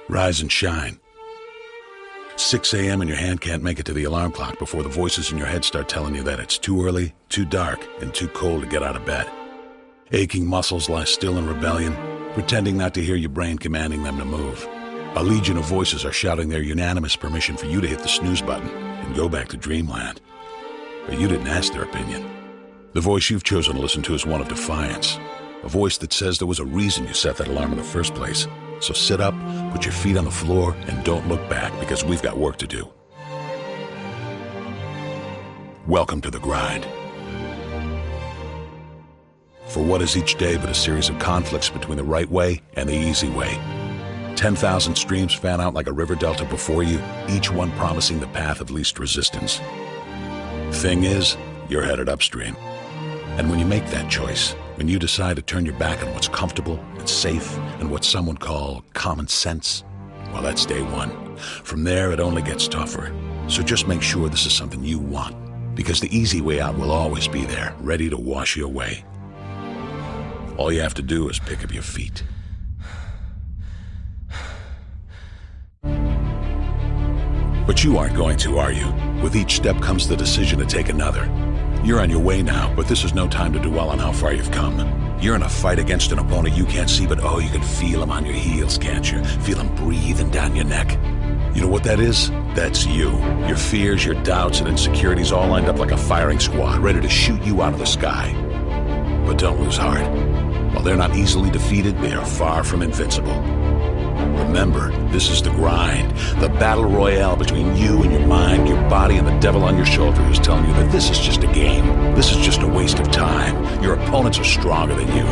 Rise and shine. 6 a.m. and your hand can't make it to the alarm clock before the voices in your head start telling you that it's too early, too dark, and too cold to get out of bed. Aching muscles lie still in rebellion, pretending not to hear your brain commanding them to move. A legion of voices are shouting their unanimous permission for you to hit the snooze button and go back to dreamland. But you didn't ask their opinion. The voice you've chosen to listen to is one of defiance. A voice that says there was a reason you set that alarm in the first place. So sit up, put your feet on the floor, and don't look back, because we've got work to do. Welcome to the grind. For what is each day but a series of conflicts between the right way and the easy way? 10,000 streams fan out like a river delta before you, each one promising the path of least resistance. Thing is, you're headed upstream. And when you make that choice, when you decide to turn your back on what's comfortable and safe and what some would call common sense, well, that's day one. From there, it only gets tougher. So just make sure this is something you want, because the easy way out will always be there, ready to wash you away. All you have to do is pick up your feet. But you aren't going to, are you? With each step comes the decision to take another. You're on your way now, but this is no time to dwell on how far you've come. You're in a fight against an opponent you can't see, but oh, you can feel him on your heels, can't you? Feel him breathing down your neck. You know what that is? That's you. Your fears, your doubts, and insecurities all lined up like a firing squad, ready to shoot you out of the sky. But don't lose heart. While they're not easily defeated, they are far from invincible. Remember, this is the grind, the battle royale between you and your mind, your body, and the devil on your shoulder who's telling you that this is just a game. This is just a waste of time. Your opponents are stronger than you.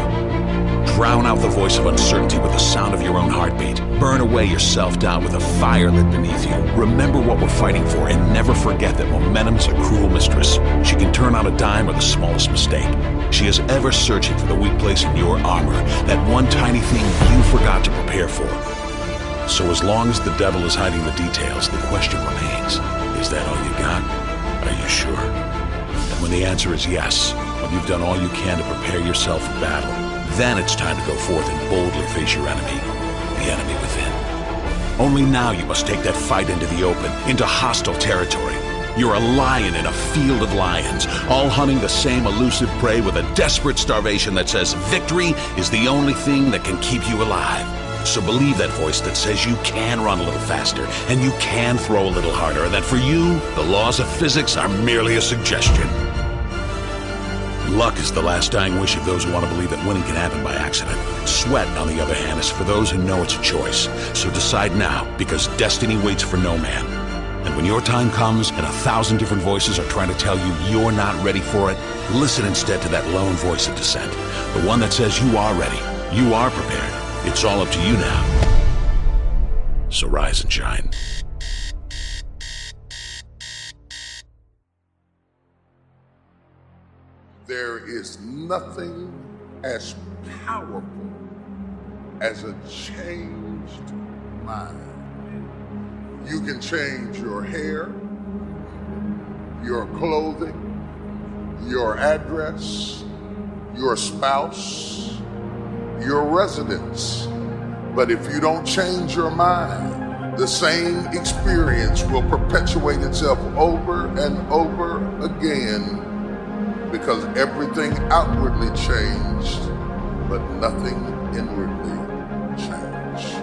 Drown out the voice of uncertainty with the sound of your own heartbeat. Burn away your self-doubt with a fire lit beneath you. Remember what we're fighting for, and never forget that momentum is a cruel mistress. She can turn on a dime with the smallest mistake. She is ever searching for the weak place in your armor, that one tiny thing you forgot to prepare for. So as long as the devil is hiding the details, the question remains, is that all you got? Are you sure? And when the answer is yes, when you've done all you can to prepare yourself for battle, then it's time to go forth and boldly face your enemy, the enemy within. Only now you must take that fight into the open, into hostile territory. You're a lion in a field of lions, all hunting the same elusive prey with a desperate starvation that says victory is the only thing that can keep you alive. So believe that voice that says you can run a little faster, and you can throw a little harder, and that for you, the laws of physics are merely a suggestion. Luck is the last dying wish of those who want to believe that winning can happen by accident. Sweat, on the other hand, is for those who know it's a choice. So decide now, because destiny waits for no man. And when your time comes and 1,000 different voices are trying to tell you you're not ready for it, listen instead to that lone voice of dissent. The one that says you are ready, you are prepared. It's all up to you now. So rise and shine. There is nothing as powerful as a changed mind. You can change your hair, your clothing, your address, your spouse, your residence. But if you don't change your mind, the same experience will perpetuate itself over and over again, because everything outwardly changed, but nothing inwardly changed.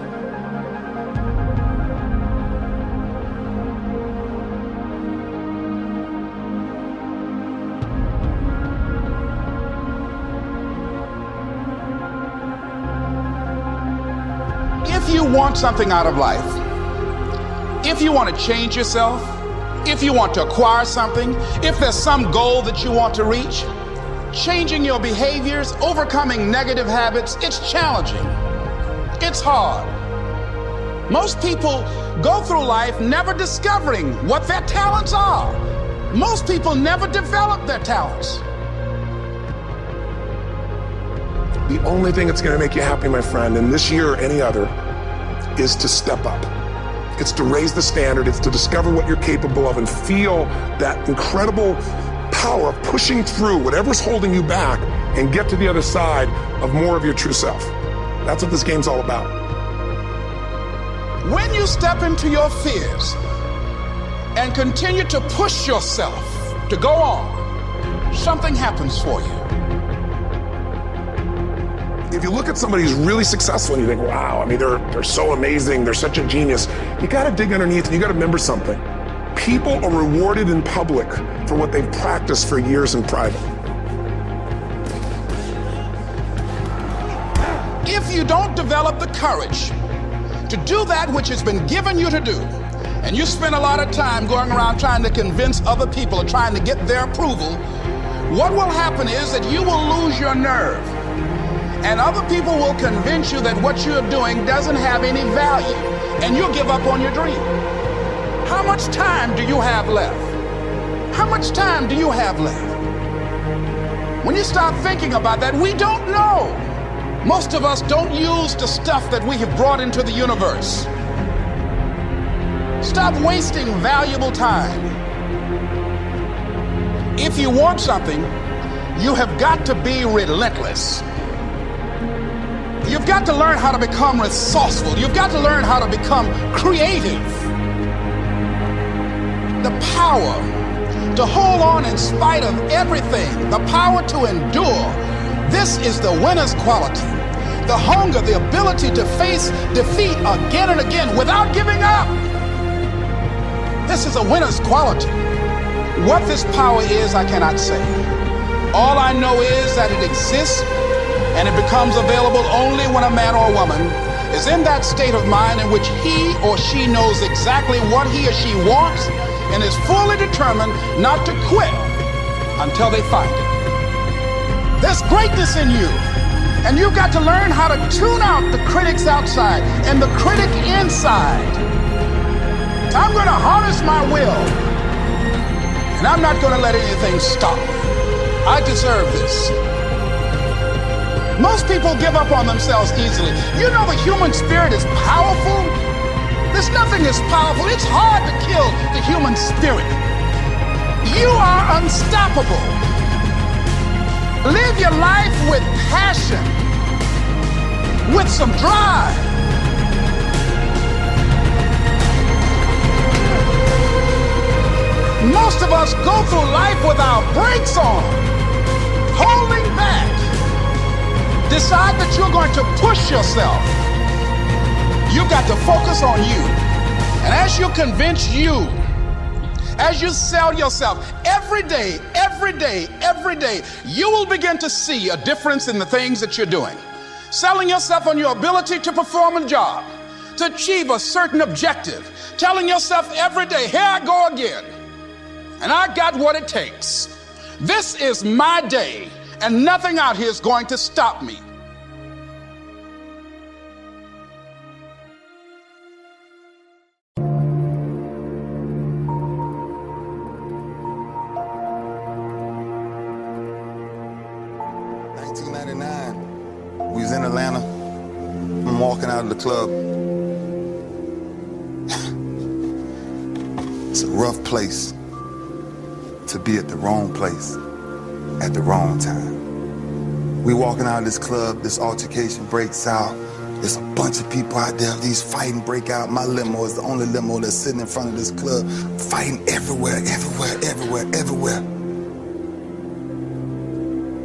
If you want something out of life, if you want to change yourself, if you want to acquire something, if there's some goal that you want to reach, changing your behaviors, overcoming negative habits, it's challenging. It's hard. Most people go through life never discovering what their talents are. Most people never develop their talents. The only thing that's going to make you happy, my friend, in this year or any other, is to step up. It's to raise the standard. It's to discover what you're capable of and feel that incredible power of pushing through whatever's holding you back and get to the other side of more of your true self. That's what this game's all about. When you step into your fears and continue to push yourself to go on, something happens for you. If you look at somebody who's really successful and you think, wow, I mean, they're so amazing, they're such a genius, you gotta dig underneath and you gotta remember something. People are rewarded in public for what they've practiced for years in private. If you don't develop the courage to do that which has been given you to do, and you spend a lot of time going around trying to convince other people or trying to get their approval, what will happen is that you will lose your nerve. And other people will convince you that what you're doing doesn't have any value, and you'll give up on your dream. How much time do you have left? How much time do you have left? When you start thinking about that, we don't know. Most of us don't use the stuff that we have brought into the universe. Stop wasting valuable time. If you want something, you have got to be relentless. You've got to learn how to become resourceful. You've got to learn how to become creative. The power to hold on in spite of everything, the power to endure. This is the winner's quality. The hunger, the ability to face defeat again and again without giving up. This is a winner's quality. What this power is, I cannot say. All I know is that it exists, and it becomes available only when a man or a woman is in that state of mind in which he or she knows exactly what he or she wants and is fully determined not to quit until they find it. There's greatness in you, and you've got to learn how to tune out the critics outside and the critic inside. I'm going to harness my will, and I'm not going to let anything stop me. I deserve this. Most people give up on themselves easily. You know the human spirit is powerful. There's nothing as powerful. It's hard to kill the human spirit. You are unstoppable. Live your life with passion, with some drive. Most of us go through life with our brakes on, holding back. Decide that you're going to push yourself. You've got to focus on you. And as you convince you, as you sell yourself every day, you will begin to see a difference in the things that you're doing. Selling yourself on your ability to perform a job, to achieve a certain objective. Telling yourself every day, here I go again. And I got what it takes. This is my day, and nothing out here is going to stop me. We was in Atlanta. I'm walking out of the club. It's a rough place to be at the wrong place at the wrong time. We walking out of this club, this altercation breaks out. There's a bunch of people out there, these fighting break out. My limo is the only limo that's sitting in front of this club, fighting everywhere.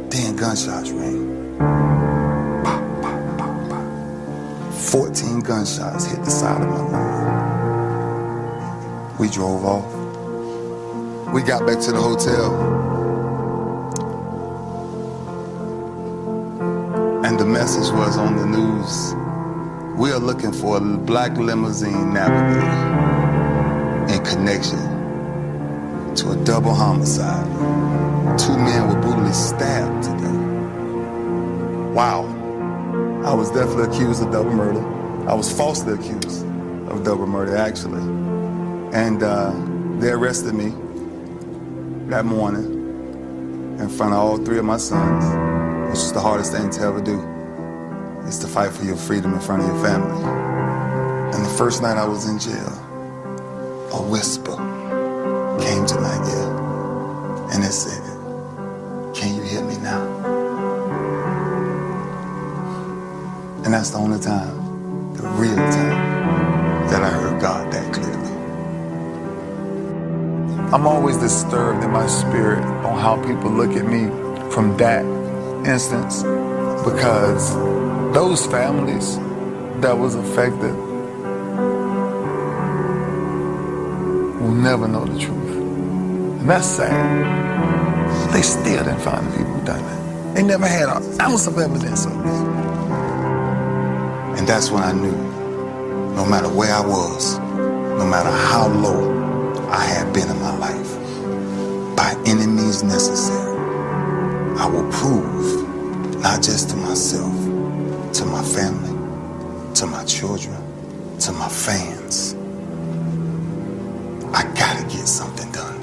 Then gunshots ring. 14 gunshots hit the side of my limo. We drove off. We got back to the hotel. And the message was on the news. We are looking for a black limousine navigator in connection to a double homicide. 2 men were brutally stabbed today. Wow. I was definitely accused of double murder. I was falsely accused of double murder, actually. And they arrested me that morning in front of all 3 of my sons, which is the hardest thing to ever do, is to fight for your freedom in front of your family. And the first night I was in jail, a whisper came to my ear, and it said, "Can you hear me now?" And that's the only time, the real time, that I'm always disturbed in my spirit on how people look at me from that instance, because those families that was affected will never know the truth. And that's sad. They still didn't find the people who done it. They never had an ounce of evidence of it. And that's when I knew, no matter where I was, no matter how low I had been in my life, by any means necessary, I will prove, not just to myself, to my family, to my children, to my fans, I gotta get something done.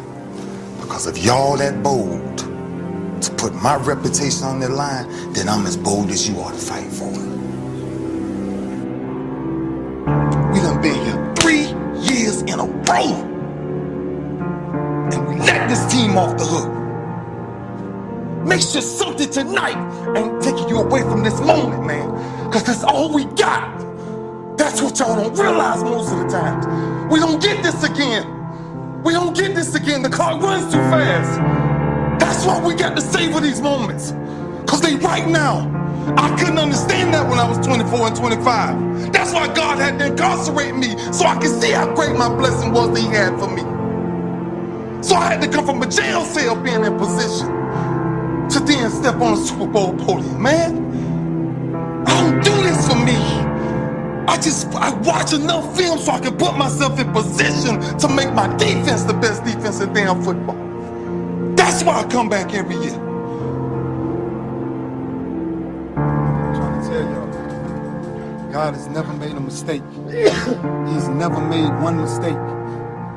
Because if y'all that bold to put my reputation on the line, then I'm as bold as you are to fight for it. We done been here 3 years in a row, and we let this team off the hook. Make sure something tonight ain't taking you away from this moment, man, because that's all we got. That's what y'all don't realize most of the time. We don't get this again. We don't get this again. The clock runs too fast. That's why we got to savor these moments, because they right now. I couldn't understand that when I was 24 and 25. That's why God had to incarcerate me, so I could see how great my blessing was that he had for me. So I had to come from a jail cell being in position to then step on a Super Bowl podium, man. I don't do this for me. I watch enough film so I can put myself in position to make my defense the best defense in damn football. That's why I come back every year. I'm trying to tell y'all, God has never made a mistake. He's never made one mistake.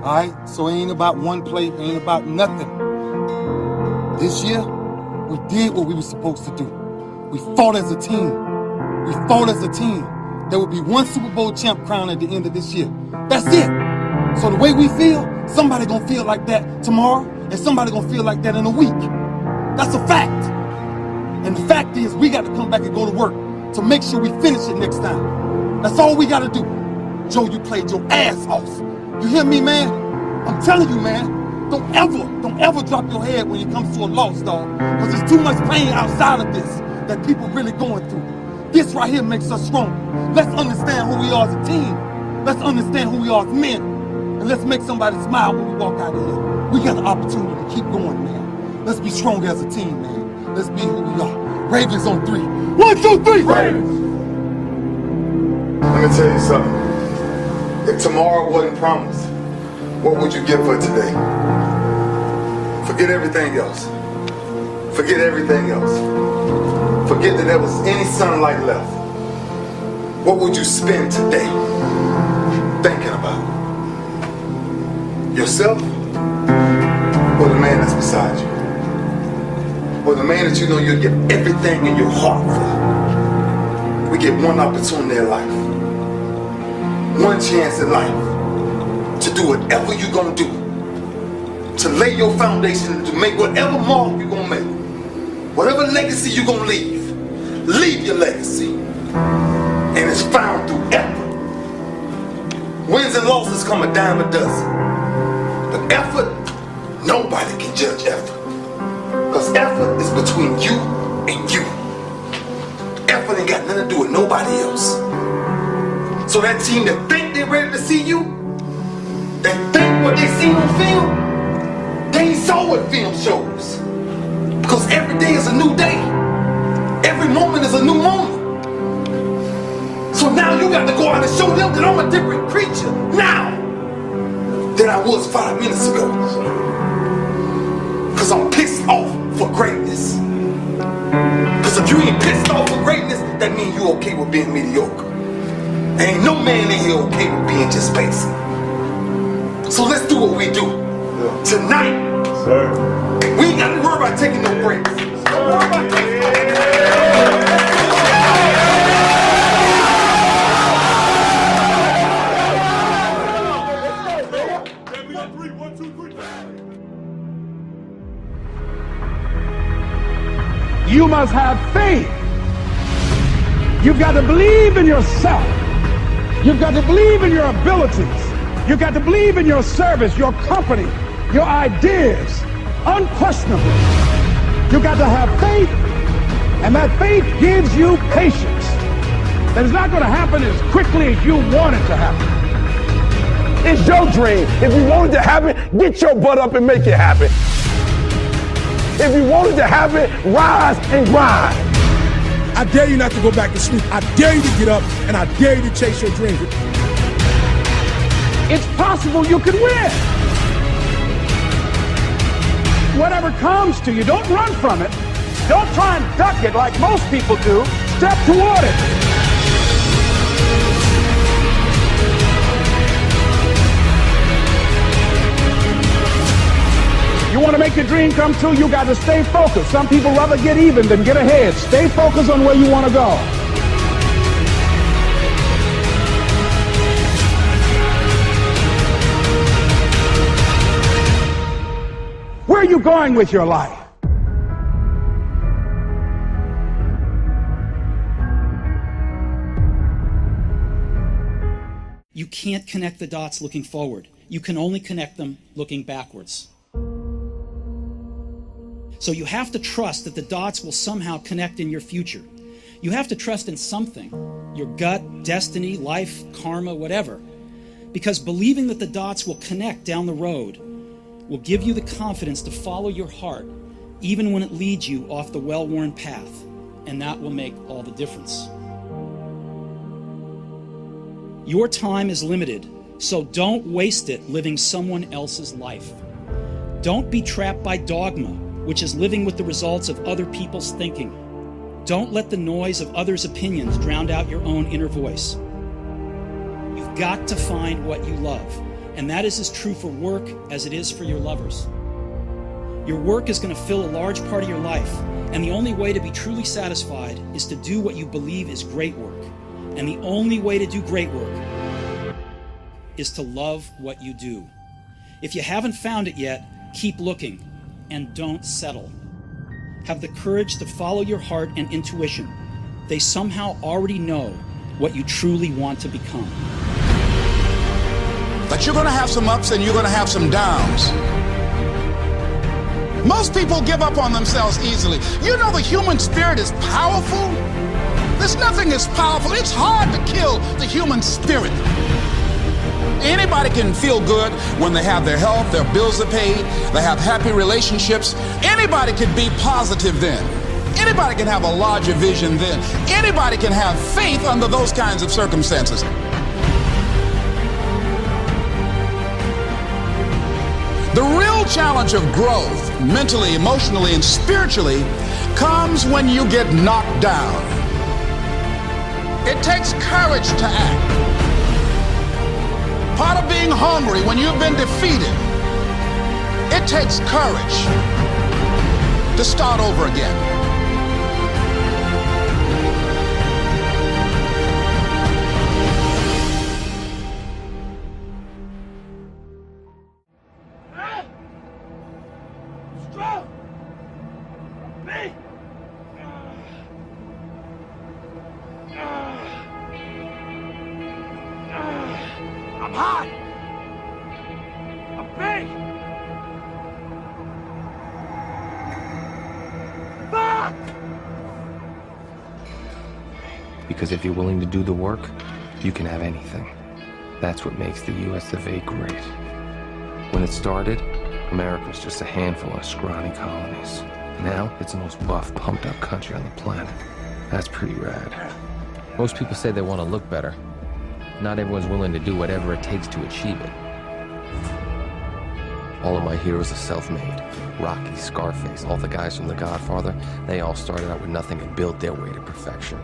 All right? So it ain't about one play, it ain't about nothing. This year, we did what we were supposed to do. We fought as a team. We fought as a team. There will be one Super Bowl champ crown at the end of this year. That's it. So the way we feel, somebody gonna feel like that tomorrow, and somebody gonna feel like that in a week. That's a fact. And the fact is, we got to come back and go to work to make sure we finish it next time. That's all we got to do. Joe, you played your ass off. You hear me, man? I'm telling you, man. Don't ever drop your head when it comes to a loss, dog. Because there's too much pain outside of this that people really going through. This right here makes us strong. Let's understand who we are as a team. Let's understand who we are as men. And let's make somebody smile when we walk out of here. We got the opportunity to keep going, man. Let's be stronger as a team, man. Let's be who we are. Ravens on 3. 1, 2, 3, Ravens! Let me tell you something. If tomorrow wasn't promised, what would you give for today? Forget everything else. Forget everything else. Forget that there was any sunlight left. What would you spend today thinking about? Yourself? Or the man that's beside you? Or the man that you know you'll give everything in your heart for? We get one opportunity in life. One chance in life to do whatever you're gonna do. To lay your foundation, to make whatever mark you're gonna make. Whatever legacy you're gonna leave. Leave your legacy. And it's found through effort. Wins and losses come a dime a dozen. But effort, nobody can judge effort. Because effort is between you and you. Effort ain't got nothing to do with nobody else. So that team that think they're ready to see you, that think what they seen on film, they ain't saw what film shows. Because every day is a new day. Every moment is a new moment. So now you got to go out and show them that I'm a different creature now than I was 5 minutes ago. Because I'm pissed off for greatness. Because if you ain't pissed off for greatness, that means you okay with being mediocre. Ain't no man in here okay with being just basic. So let's do what we do. Tonight, we ain't got to worry about taking no breaks. Don't worry about taking no breaks. You must have faith. You've got to believe in yourself. You've got to believe in your abilities. You've got to believe in your service, your company, your ideas, unquestionably. You got to have faith, and that faith gives you patience. That it's not going to happen as quickly as you want it to happen. It's your dream. If you want it to happen, get your butt up and make it happen. If you want it to happen, rise and grind. I dare you not to go back to sleep. I dare you to get up, and I dare you to chase your dreams. It's possible you can win. Whatever comes to you, don't run from it. Don't try and duck it like most people do. Step toward it. You want to make your dream come true, you got to stay focused. Some people rather get even than get ahead. Stay focused on where you want to go. Where are you going with your life? You can't connect the dots looking forward. You can only connect them looking backwards. So you have to trust that the dots will somehow connect in your future. You have to trust in something, your gut, destiny, life, karma, whatever. Because believing that the dots will connect down the road will give you the confidence to follow your heart, even when it leads you off the well-worn path. And that will make all the difference. Your time is limited, so don't waste it living someone else's life. Don't be trapped by dogma, which is living with the results of other people's thinking. Don't let the noise of others' opinions drown out your own inner voice. You've got to find what you love, and that is as true for work as it is for your lovers. Your work is going to fill a large part of your life, and the only way to be truly satisfied is to do what you believe is great work. And the only way to do great work is to love what you do. If you haven't found it yet, keep looking. And don't settle. Have the courage to follow your heart and intuition. They somehow already know what you truly want to become. But you're going to have some ups and you're going to have some downs. Most people give up on themselves easily. You know the human spirit is powerful. There's nothing as powerful. It's hard to kill the human spirit. Anybody can feel good when they have their health, their bills are paid, they have happy relationships. Anybody can be positive then. Anybody can have a larger vision then. Anybody can have faith under those kinds of circumstances. The real challenge of growth, mentally, emotionally, and spiritually, comes when you get knocked down. It takes courage to act. Part of being hungry when you've been defeated, it takes courage to start over again. Strong! Me! I'm hot! I'm big! Fuck! Because if you're willing to do the work, you can have anything. That's what makes the US of A great. When it started, America was just a handful of scrawny colonies. Now, it's the most buff, pumped-up country on the planet. That's pretty rad. Most people say they want to look better. Not everyone's willing to do whatever it takes to achieve it. All of my heroes are self-made. Rocky, Scarface, all the guys from The Godfather, they all started out with nothing and built their way to perfection.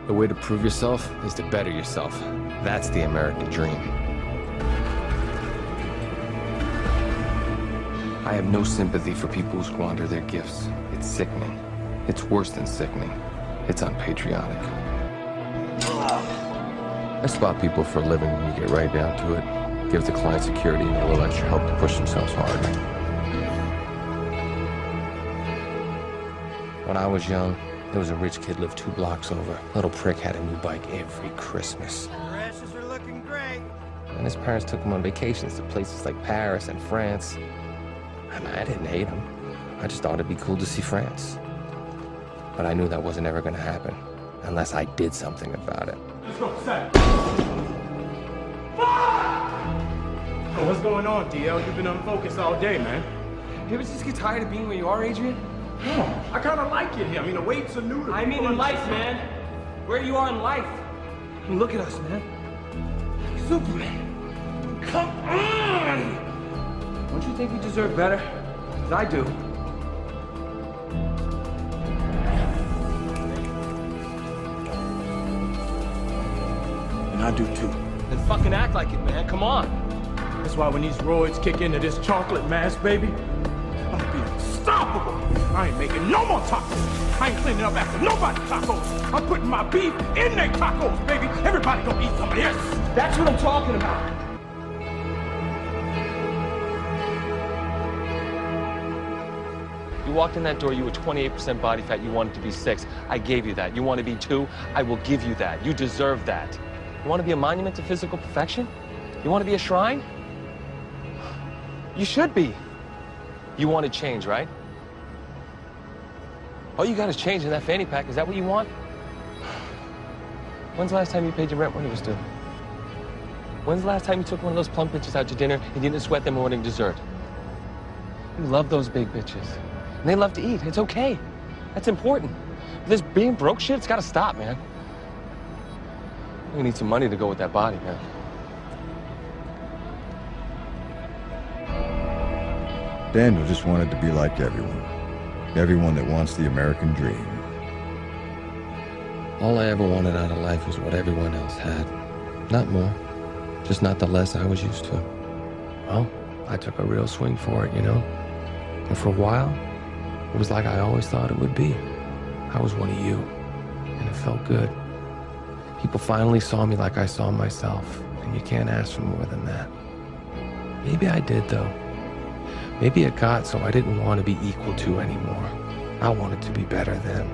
The way to prove yourself is to better yourself. That's the American dream. I have no sympathy for people who squander their gifts. It's sickening. It's worse than sickening. It's unpatriotic. I spot people for a living when you get right down to it. Gives the client security and a little extra help to push themselves harder. When I was young, there was a rich kid lived 2 blocks over. Little prick had a new bike every Christmas. Rashes are looking great. And his parents took him on vacations to places like Paris and France. I mean, I didn't hate him. I just thought it'd be cool to see France. But I knew that wasn't ever gonna happen unless I did something about it. Let's go, set. Oh, what's going on, DL? You've been unfocused all day, man. You ever just get tired of being where you are, Adrian? No, I kind of like it here. I mean, the weights are new to I mean in life, man. Where you are in life. I mean, look at us, man. Superman. Come on! Don't you think you deserve better? 'Cause I do. And I do too. Then fucking act like it, man. Come on. That's why when these roids kick into this chocolate mass, baby, I'm gonna be unstoppable. I ain't making no more tacos. I ain't cleaning up after nobody's tacos. I'm putting my beef in their tacos, baby. Everybody gonna eat some of this. That's what I'm talking about. You walked in that door, you were 28% body fat, you wanted to be 6. I gave you that. You want to be 2? I will give you that. You deserve that. You want to be a monument to physical perfection? You want to be a shrine? You should be. You want to change, right? All you got is change in that fanny pack. Is that what you want? When's the last time you paid your rent when it was due? When's the last time you took one of those plump bitches out to dinner and you didn't sweat them morning dessert? You love those big bitches. And they love to eat. It's okay. That's important. But this being broke shit, it's got to stop, man. We need some money to go with that body, man. Daniel just wanted to be like everyone. Everyone that wants the American dream. All I ever wanted out of life was what everyone else had. Not more. Just not the less I was used to. Well, I took a real swing for it, you know? And for a while, it was like I always thought it would be. I was one of you. And it felt good. People finally saw me like I saw myself. And you can't ask for more than that. Maybe I did, though. Maybe it got so I didn't want to be equal to anymore. I wanted to be better than.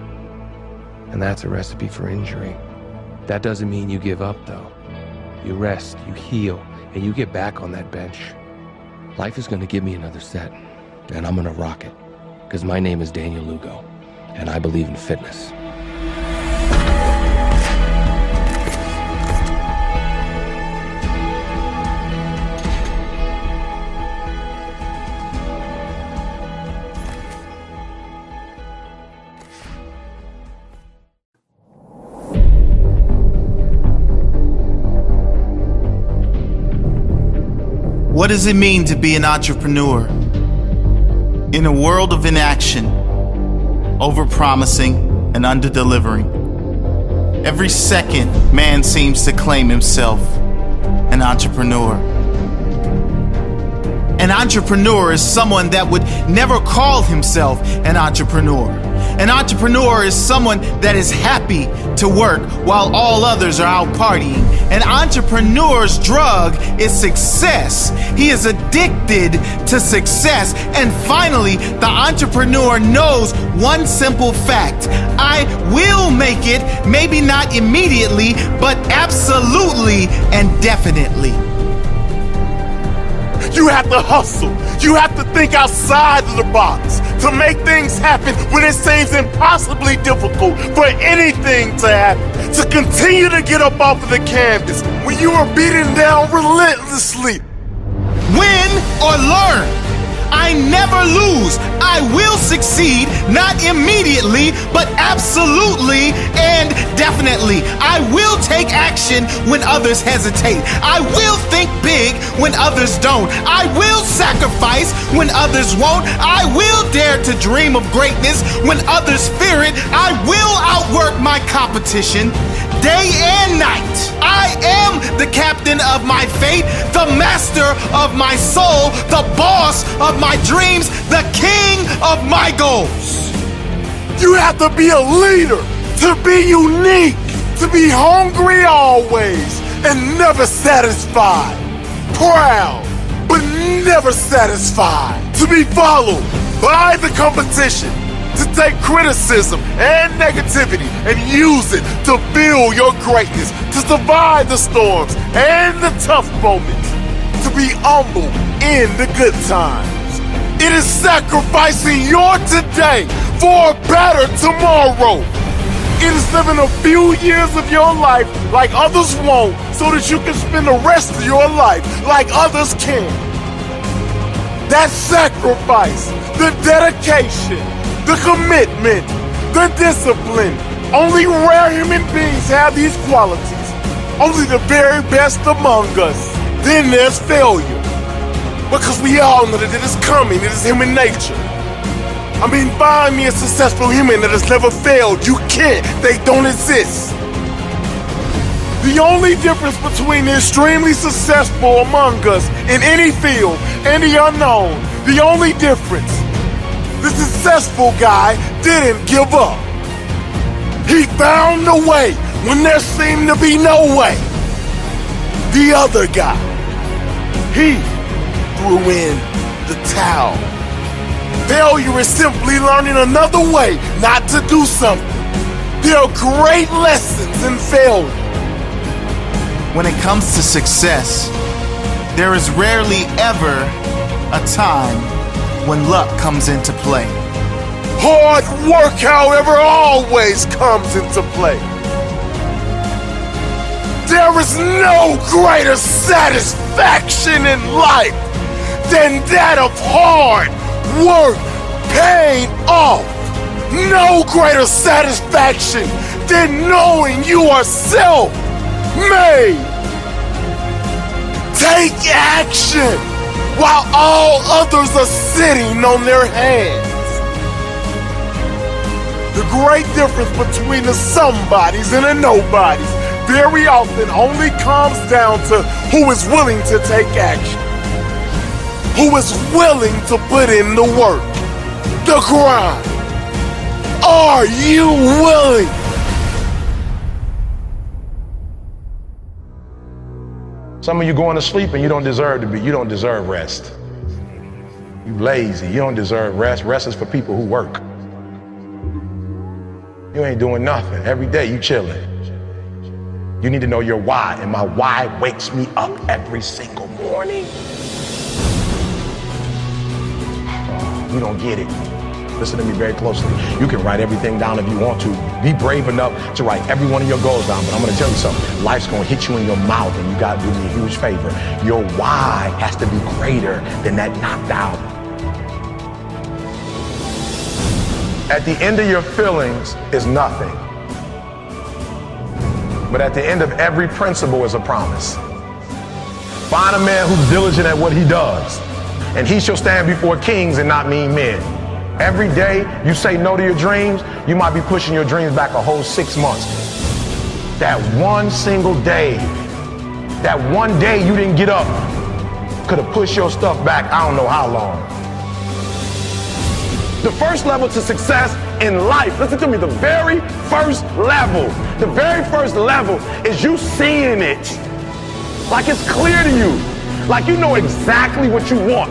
And that's a recipe for injury. That doesn't mean you give up, though. You rest, you heal, and you get back on that bench. Life is going to give me another set, and I'm going to rock it. Because my name is Daniel Lugo, and I believe in fitness. What does it mean to be an entrepreneur? In a world of inaction, over-promising and under-delivering, every second man seems to claim himself an entrepreneur. An entrepreneur is someone that would never call himself an entrepreneur. An entrepreneur is someone that is happy to work while all others are out partying. An entrepreneur's drug is success. He is addicted to success. And finally, the entrepreneur knows one simple fact. I will make it, maybe not immediately, but absolutely and definitely. You have to hustle. You have to think outside of the box to make things happen when it seems impossibly difficult for anything to happen. To continue to get up off of the canvas when you are beaten down relentlessly. Win or learn. I never lose. I will succeed, not immediately, but absolutely and definitely. I will take action when others hesitate. I will think big when others don't. I will sacrifice when others won't. I will dare to dream of greatness when others fear it. I will outwork my competition day and night. I am the captain of my fate, the master of my soul, the boss of my dreams, the king of my goals. You have to be a leader, to be unique, to be hungry always and never satisfied. Proud, but never satisfied. To be followed by the competition to take criticism and negativity and use it to build your greatness, to survive the storms and the tough moments, to be humble in the good times. It is sacrificing your today for a better tomorrow. It is living a few years of your life like others won't, so that you can spend the rest of your life like others can. That sacrifice, the dedication, the commitment, the discipline. Only rare human beings have these qualities. Only the very best among us. Then there's failure. Because we all know that it is coming, it is human nature. I mean, find me a successful human that has never failed. You can't, they don't exist. The only difference between the extremely successful among us in any field and the unknown, the only difference, the successful guy didn't give up. He found a way when there seemed to be no way. The other guy, he threw in the towel. Failure is simply learning another way not to do something. There are great lessons in failure. When it comes to success, there is rarely ever a time when luck comes into play. Hard work, however, always comes into play. There is no greater satisfaction in life than that of hard work paying off. No greater satisfaction than knowing you are self-made. Take action while all others are sitting on their hands. The great difference between the somebodies and the nobodies very often only comes down to who is willing to take action, who is willing to put in the work, the grind. Are you willing? Some of you going to sleep and you don't deserve to be. You don't deserve rest. You lazy. You don't deserve rest. Rest is for people who work. You ain't doing nothing. Every day you chilling. You need to know your why, and my why wakes me up every single morning. Oh, you don't get it. Listen to me very closely. You can write everything down if you want to. Be brave enough to write every one of your goals down, but I'm gonna tell you something. Life's gonna hit you in your mouth, and you gotta do me a huge favor. Your why has to be greater than that knocked out. At the end of your feelings is nothing. But at the end of every principle is a promise. Find a man who's diligent at what he does, and he shall stand before kings and not mean men. Every day you say no to your dreams, you might be pushing your dreams back a whole 6 months. That one single day, that one day you didn't get up, could have pushed your stuff back I don't know how long. The first level to success in life, listen to me, the very first level is you seeing it. Like it's clear to you. Like you know exactly what you want.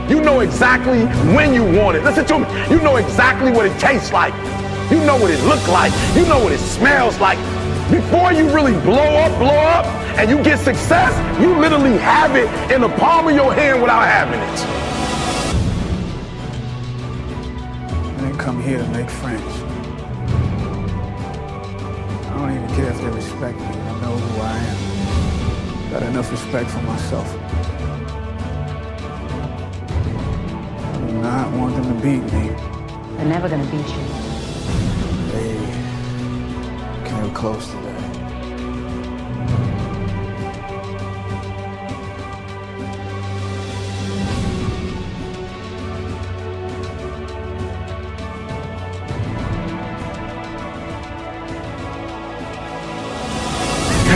You know exactly when you want it. Listen to me, you know exactly what it tastes like. You know what it looks like. You know what it smells like. Before you really blow up, and you get success, you literally have it in the palm of your hand without having it. I didn't come here to make friends. I don't even care if they respect me. I know who I am. Got enough respect for myself. I do not want them to beat me. They're never gonna beat you. They came close to that.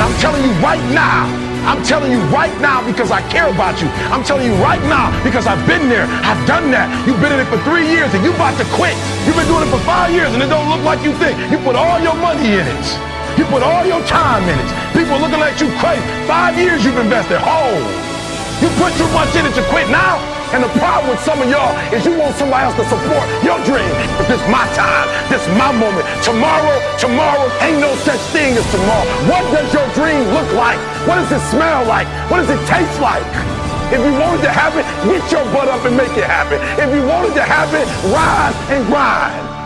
I'm telling you right now because I care about you. I'm telling you right now because I've been there. I've done that. You've been in it for 3 years and you about to quit. You've been doing it for 5 years and it don't look like you think. You put all your money in it. You put all your time in it. People looking at you crazy. 5 years you've invested whole. You put too much in it to quit now. And the problem with some of y'all is you want somebody else to support your dream. But this is my time. This is my moment. Tomorrow, ain't no such thing as tomorrow. What does your dream look like? What does it smell like? What does it taste like? If you want it to happen, get your butt up and make it happen. If you want it to happen, rise and grind.